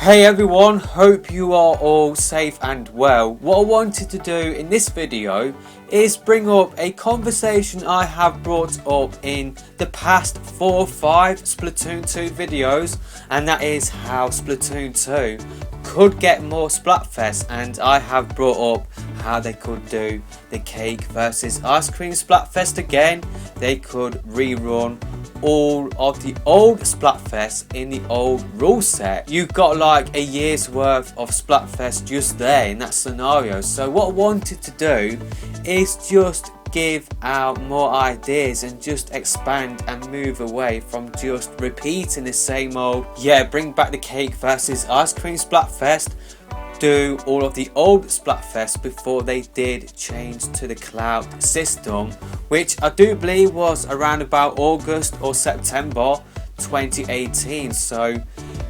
Hey everyone, hope you are all safe and well. What I wanted to do in this video is bring up a conversation I have brought up in the past 4 or 5 Splatoon 2 videos, and that is how Splatoon 2 could get more Splatfests, and I have brought up how they could do the cake versus ice cream Splatfest again. They could rerun all of the old Splatfests in the old rule set. You've got like a year's worth of Splatfest just there in that scenario. So what I wanted to do is just give out more ideas and just expand and move away from just repeating the same old, bring back the cake versus ice cream Splatfest, do all of the old Splatfests before they did change to the cloud system, which I do believe was around about August or September 2018. So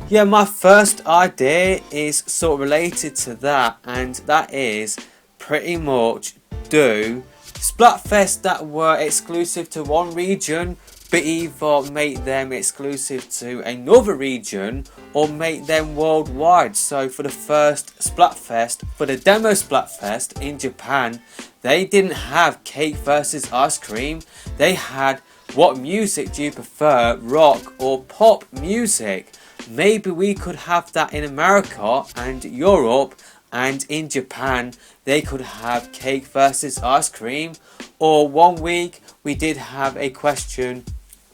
yeah, my first idea is sort of related to that, and that is pretty much do Splatfests that were exclusive to one region, but either make them exclusive to another region or make them worldwide. So for the first Splatfest, for the demo Splatfest in Japan, they didn't have cake versus ice cream. They had what music do you prefer, rock or pop music. Maybe we could have that in America and Europe, and in Japan they could have cake versus ice cream. Or one week we did have a question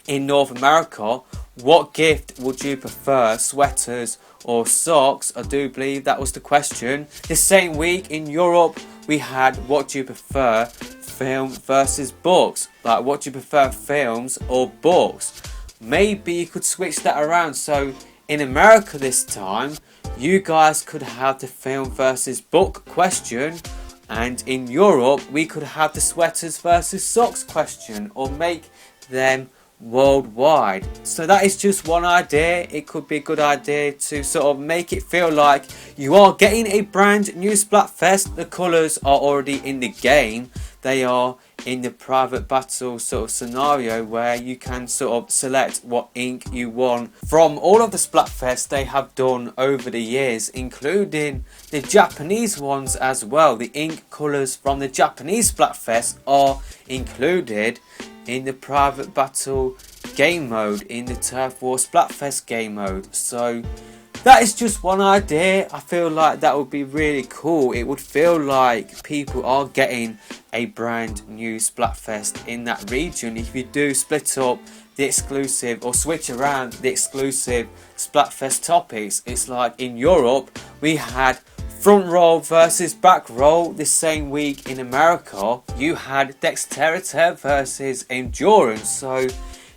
in North America, what gift would you prefer, sweaters or socks? I do believe that was the question. The same week in Europe we had what do you prefer, film versus books, like what do you prefer, films or books. Maybe you could switch that around, so in America this time you guys could have the film versus book question, and in Europe we could have the sweaters versus socks question, or make them worldwide. So that is just one idea. It could be a good idea to sort of make it feel like you are getting a brand new Splatfest. The colours are already in the game. They are in the private battle sort of scenario where you can sort of select what ink you want from all of the Splatfests they have done over the years, including the Japanese ones as well. The ink colours from the Japanese Splatfest are included in the private battle game mode, in the Turf War Splatfest game mode. So that is just one idea. I feel like that would be really cool. It would feel like people are getting a brand new Splatfest in that region if you do split up the exclusive or switch around the exclusive Splatfest topics. It's like in Europe we had front row versus back row. The same week in America you had dexterity versus endurance. So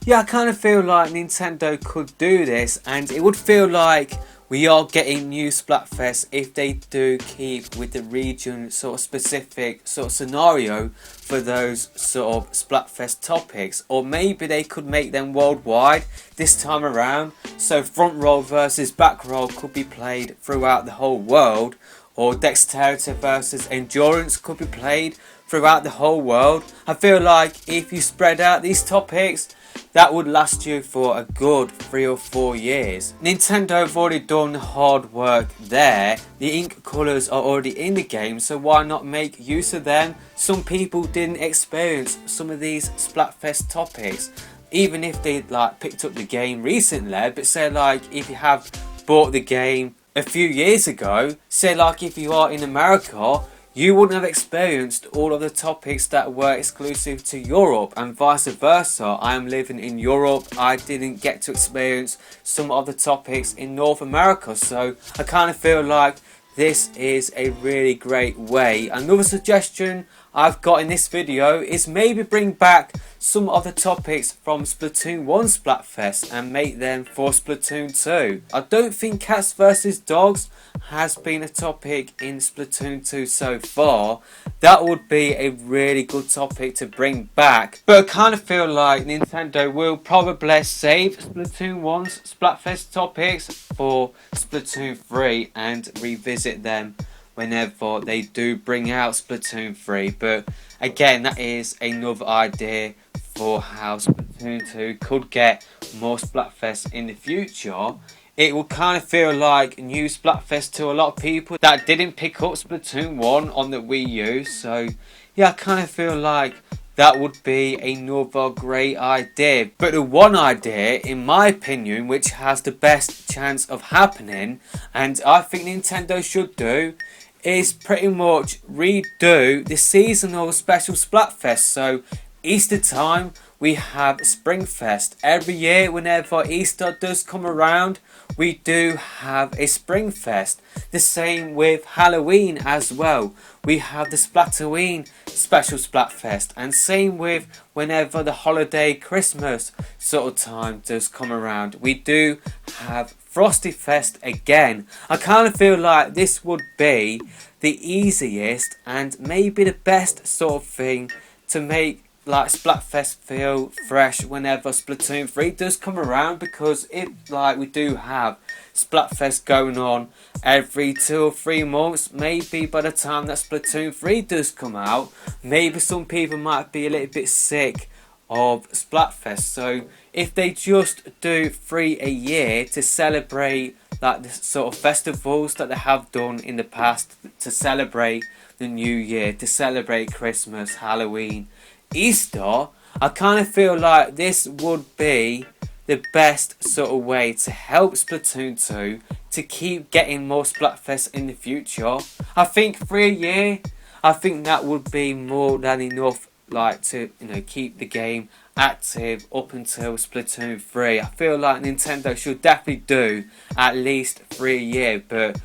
yeah, I kind of feel like Nintendo could do this, and it would feel like we are getting new Splatfests if they do keep with the region sort of specific sort of scenario for those sort of Splatfest topics. Or maybe they could make them worldwide this time around, so front row versus back row could be played throughout the whole world, or dexterity versus endurance could be played throughout the whole world. I feel like if you spread out these topics, that would last you for a good 3 or 4 years. Nintendo have already done the hard work there. The ink colours are already in the game, so why not make use of them? Some people didn't experience some of these Splatfest topics, even if they like picked up the game recently. But say like if you have bought the game a few years ago, say like if you are in America, you wouldn't have experienced all of the topics that were exclusive to Europe, and vice versa. I am living in Europe, I didn't get to experience some of the topics in North America, so I kind of feel like this is a really great way. Another suggestion I've got in this video is maybe bring back some of the topics from Splatoon 1 Splatfest and make them for Splatoon 2. I don't think cats versus dogs has been a topic in Splatoon 2 so far. That would be a really good topic to bring back, but I kind of feel like Nintendo will probably save Splatoon 1's Splatfest topics for Splatoon 3 and revisit them whenever they do bring out Splatoon 3. But again, that is another idea for how Splatoon 2 could get more Splatfests in the future. it will kind of feel like new Splatfest to a lot of people that didn't pick up Splatoon 1 on the Wii U. So yeah, I kind of feel like that would be another great idea. But the one idea, in my opinion, which has the best chance of happening, and I think Nintendo should do, is pretty much redo the seasonal special Splatfest. So Easter time, we have Springfest. Every year whenever Easter does come around, we do have a Springfest. The same with Halloween as well. We have the Splatoween special Splatfest. And same with whenever the holiday Christmas sort of time does come around. We do have Frosty Fest again. I kind of feel like this would be the easiest and maybe the best sort of thing to make like Splatfest feel fresh whenever Splatoon 3 does come around, because we do have Splatfest going on every 2 or 3 months. Maybe by the time that Splatoon 3 does come out, maybe some people might be a little bit sick of Splatfest. So if they just do 3 a year to celebrate like the sort of festivals that they have done in the past, to celebrate the new year, to celebrate Christmas, Halloween, Easter, I kind of feel like this would be the best sort of way to help Splatoon 2 to keep getting more Splatfests in the future. I think 3 a year, I think that would be more than enough, like, to, you know, keep the game active up until Splatoon 3. I feel like Nintendo should definitely do at least 3 a year, but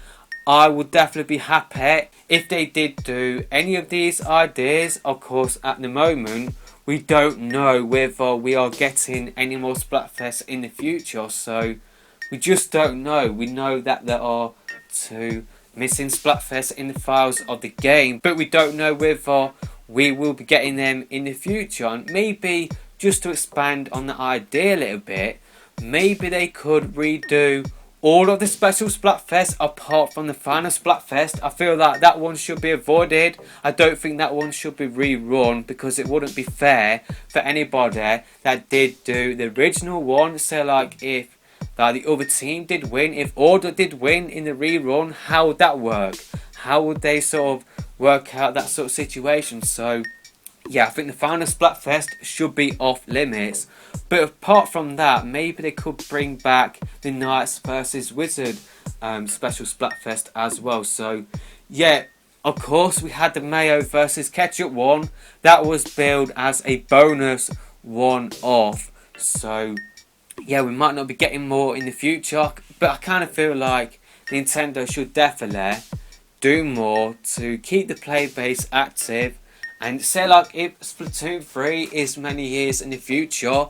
I would definitely be happy if they did do any of these ideas. Of course, at the moment, we don't know whether we are getting any more Splatfests in the future, so we just don't know. We know that there are 2 missing Splatfests in the files of the game, but we don't know whether we will be getting them in the future. And maybe just to expand on the idea a little bit, maybe they could redo all of the special Splatfests apart from the final Splatfest. I feel like that one should be avoided. I don't think that one should be rerun, because it wouldn't be fair for anybody that did do the original one. So like if the other team did win, if Order did win in the rerun, how would that work? How would they sort of work out that sort of situation? So yeah, I think the final Splatfest should be off limits. But apart from that, maybe they could bring back the Knights versus Wizard special Splatfest as well. So yeah, of course we had the Mayo versus Ketchup one. That was billed as a bonus one-off. So yeah, we might not be getting more in the future, but I kind of feel like Nintendo should definitely do more to keep the play base active. And say like if Splatoon 3 is many years in the future,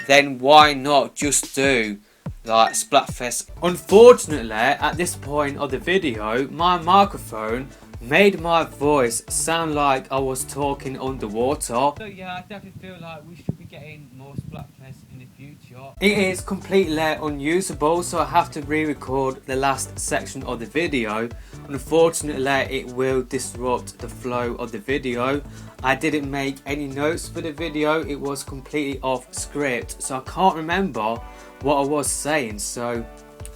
then why not just do like Splatfest? Unfortunately, at this point of the video, my microphone made my voice sound like I was talking underwater. So yeah, I definitely feel like we should be getting more Splatfests in the future. It is completely unusable, so I have to re-record the last section of the video. Unfortunately, it will disrupt the flow of the video. I didn't make any notes for the video. It was completely off script, so I can't remember what I was saying. So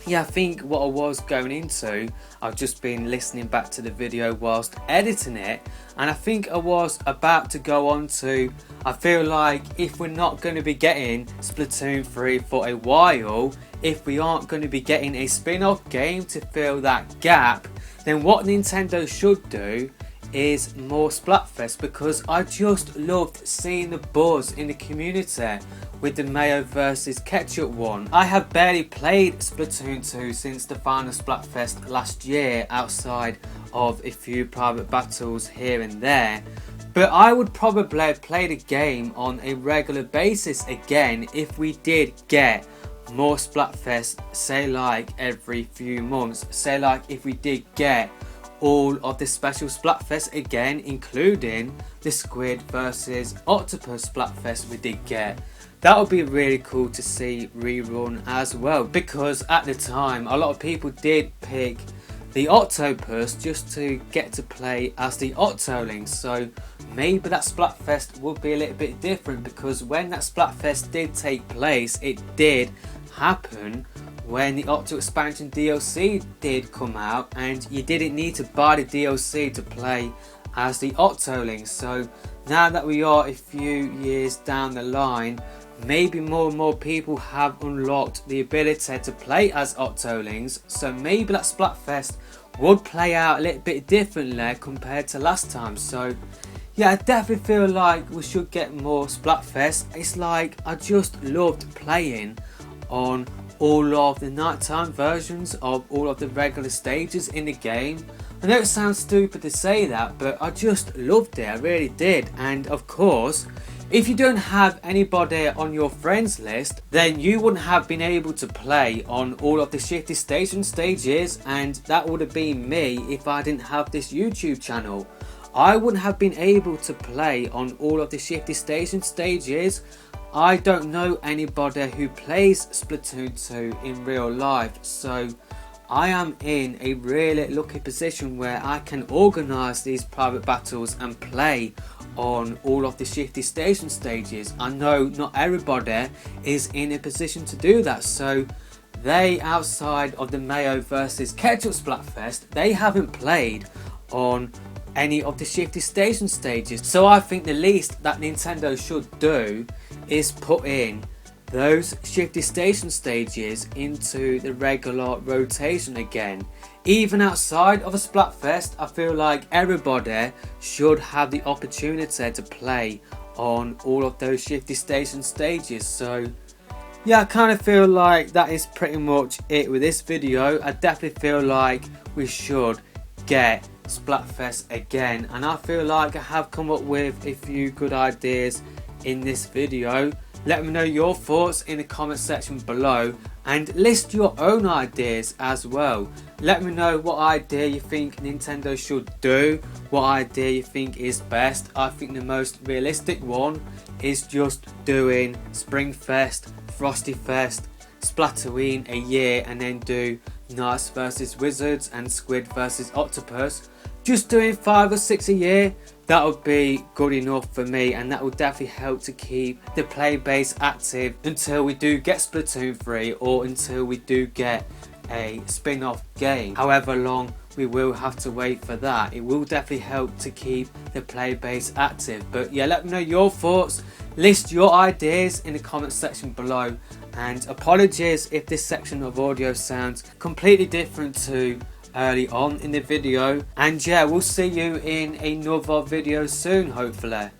yeah, I think what I was going into, I've just been listening back to the video whilst editing it, and I think I was about to go on to, I feel like if we're not going to be getting Splatoon 3 for a while, if we aren't going to be getting a spin-off game to fill that gap, then what Nintendo should do is more Splatfest, because I just loved seeing the buzz in the community with the Mayo versus Ketchup one. I have barely played Splatoon 2 since the final Splatfest last year, outside of a few private battles here and there, but I would probably play the game on a regular basis again if we did get more Splatfest, say like every few months. Say like if we did get all of the special Splatfest again, including the Squid versus Octopus Splatfest we did get. That would be really cool to see rerun as well, because at the time a lot of people did pick the Octopus just to get to play as the Octoling. So maybe that Splatfest would be a little bit different, because when that Splatfest did take place, it did happen when the Octo expansion DLC did come out, and you didn't need to buy the DLC to play as the Octolings. So now that we are a few years down the line, maybe more and more people have unlocked the ability to play as Octolings, so maybe that Splatfest would play out a little bit differently compared to last time. So yeah, I definitely feel like we should get more Splatfest. It's like I just loved playing on all of the nighttime versions of all of the regular stages in the game. I know it sounds stupid to say that, but I just loved it, I really did. And of course, if you don't have anybody on your friends list, then you wouldn't have been able to play on all of the Shifty Station stages, and that would have been me if I didn't have this YouTube channel. I wouldn't have been able to play on all of the Shifty Station stages. I don't know anybody who plays Splatoon 2 in real life, so I am in a really lucky position where I can organise these private battles and play on all of the Shifty Station stages. I know not everybody is in a position to do that, so they, outside of the Mayo versus Ketchup Splatfest, they haven't played on any of the Shifty Station stages. So I think the least that Nintendo should do is put in those Shifty Station stages into the regular rotation again. Even outside of a Splatfest, I feel like everybody should have the opportunity to play on all of those Shifty Station stages. So yeah, I kind of feel like that is pretty much it with this video. I definitely feel like we should get Splatfest again, and I feel like I have come up with a few good ideas in this video. Let me know your thoughts in the comment section below, and list your own ideas as well. Let me know what idea you think Nintendo should do, what idea you think is best. I think the most realistic one is just doing Springfest, Frostyfest, Splatoon a year, and then do Knights vs Wizards and Squid vs Octopus. Just doing 5 or 6 a year, that would be good enough for me, and that would definitely help to keep the play base active until we do get Splatoon 3 or until we do get a spin-off game. However long we will have to wait for that, it will definitely help to keep the play base active. But yeah, let me know your thoughts, list your ideas in the comment section below, and apologies if this section of audio sounds completely different to early on in the video. And yeah, we'll see you in another video soon, hopefully.